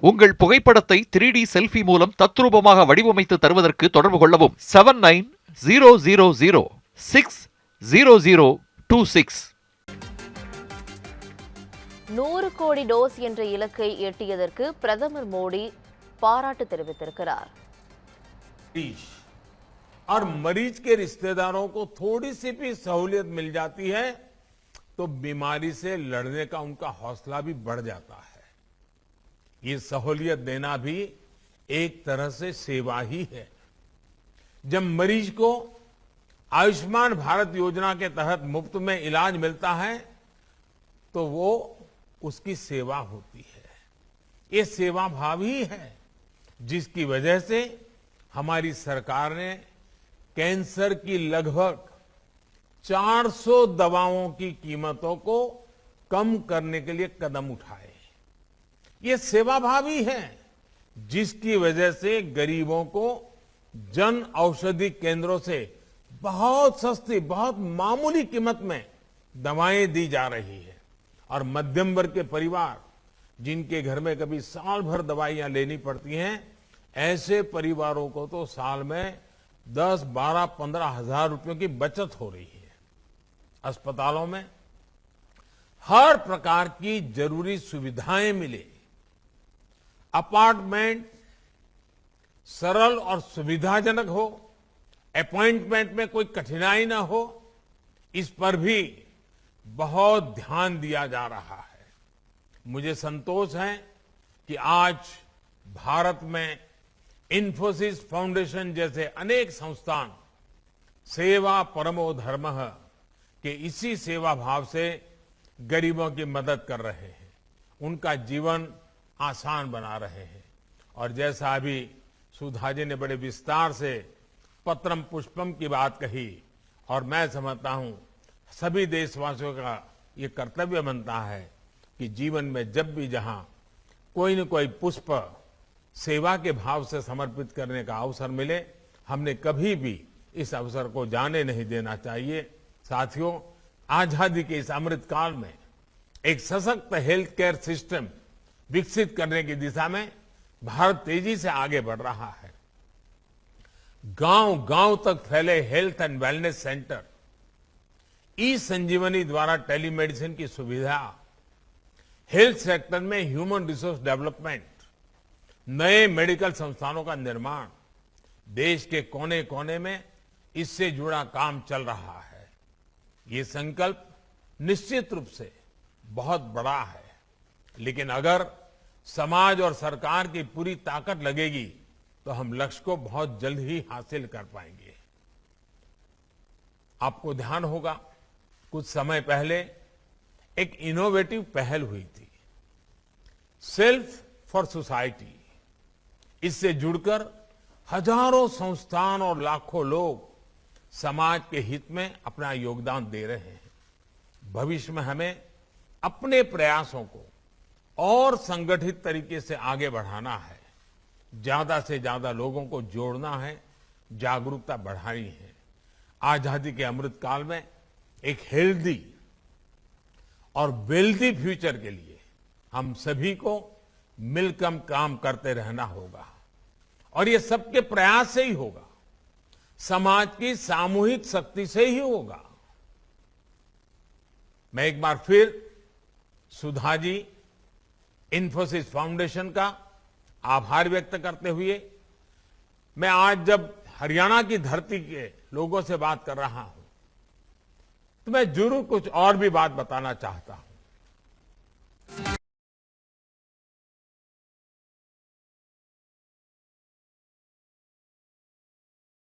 உங்கள் புகைப்படத்தை 3D selfie மூலம் தத்ரூபமாக வடிவமைத்து தருவதற்கு தொடர்பு கொள்ளவும் 7900060026. 100 கோடி டோஸ் என்ற இலக்கை எட்டியதற்கு பிரதமர் மோடி பாராட்டு தெரிவித்திருக்கிறார். और मरीज के रिश्तेदारों को थोड़ी सी भी सहूलियत मिल जाती है तो बीमारी से लड़ने का उनका हौसला भी बढ़ जाता है. ये सहूलियत देना भी एक तरह से सेवा ही है. जब मरीज को आयुष्मान भारत योजना के तहत मुफ्त में इलाज मिलता है तो वो उसकी सेवा होती है. ये सेवा भाव ही है जिसकी वजह से हमारी सरकार ने कैंसर की लगभग 400 दवाओं की कीमतों को कम करने के लिए कदम उठाए. ये सेवा भाव ही है जिसकी वजह से गरीबों को जन औषधि केंद्रों से बहुत सस्ती, बहुत मामूली कीमत में दवाएं दी जा रही है. और मध्यम वर्ग के परिवार जिनके घर में कभी साल भर दवाइयां लेनी पड़ती हैं, ऐसे परिवारों को तो साल में 10, 12, 15 हजार रुपयों की बचत हो रही है. अस्पतालों में हर प्रकार की जरूरी सुविधाएं मिले, अपार्टमेंट सरल और सुविधाजनक हो, अपॉइंटमेंट में कोई कठिनाई ना हो, इस पर भी बहुत ध्यान दिया जा रहा है. मुझे संतोष है कि आज भारत में इन्फोसिस फाउंडेशन जैसे अनेक संस्थान सेवा परमो धर्मः के इसी सेवा भाव से गरीबों की मदद कर रहे हैं, उनका जीवन आसान बना रहे हैं. और जैसा अभी सुधा जी ने बड़े विस्तार से पत्रम पुष्पम की बात कही, और मैं समझता हूं सभी देशवासियों का ये कर्तव्य बनता है कि जीवन में जब भी जहां कोई न कोई पुष्प सेवा के भाव से समर्पित करने का अवसर मिले, हमने कभी भी इस अवसर को जाने नहीं देना चाहिए. साथियों, आजादी के इस अमृत काल में एक सशक्त हेल्थ केयर सिस्टम विकसित करने की दिशा में भारत तेजी से आगे बढ़ रहा है. गांव-गांव तक फैले हेल्थ एंड वेलनेस सेंटर, ई संजीवनी द्वारा टेलीमेडिसिन की सुविधा, हेल्थ सेक्टर में ह्यूमन रिसोर्स डेवलपमेंट, नए मेडिकल संस्थानों का निर्माण, देश के कोने कोने में इससे जुड़ा काम चल रहा है. ये संकल्प निश्चित रूप से बहुत बड़ा है, लेकिन अगर समाज और सरकार की पूरी ताकत लगेगी तो हम लक्ष्य को बहुत जल्द ही हासिल कर पाएंगे. आपको ध्यान होगा, कुछ समय पहले एक इनोवेटिव पहल हुई थी, सेल्फ फॉर सोसाइटी. इससे जुड़कर हजारों संस्थान और लाखों लोग समाज के हित में अपना योगदान दे रहे हैं. भविष्य में हमें अपने प्रयासों को और संगठित तरीके से आगे बढ़ाना है, ज्यादा से ज्यादा लोगों को जोड़ना है, जागरूकता बढ़ानी है. आजादी के अमृत काल में एक हेल्दी और वेल्दी फ्यूचर के लिए हम सभी को मिलकर काम करते रहना होगा. और ये सबके प्रयास से ही होगा, समाज की सामूहिक शक्ति से ही होगा. मैं एक बार फिर सुधा जी, इन्फोसिस फाउंडेशन का आभार व्यक्त करते हुए मैं आज जब हरियाणा की धरती के लोगों से बात कर रहा हूं तो मैं जरूर कुछ और भी बात बताना चाहता हूं.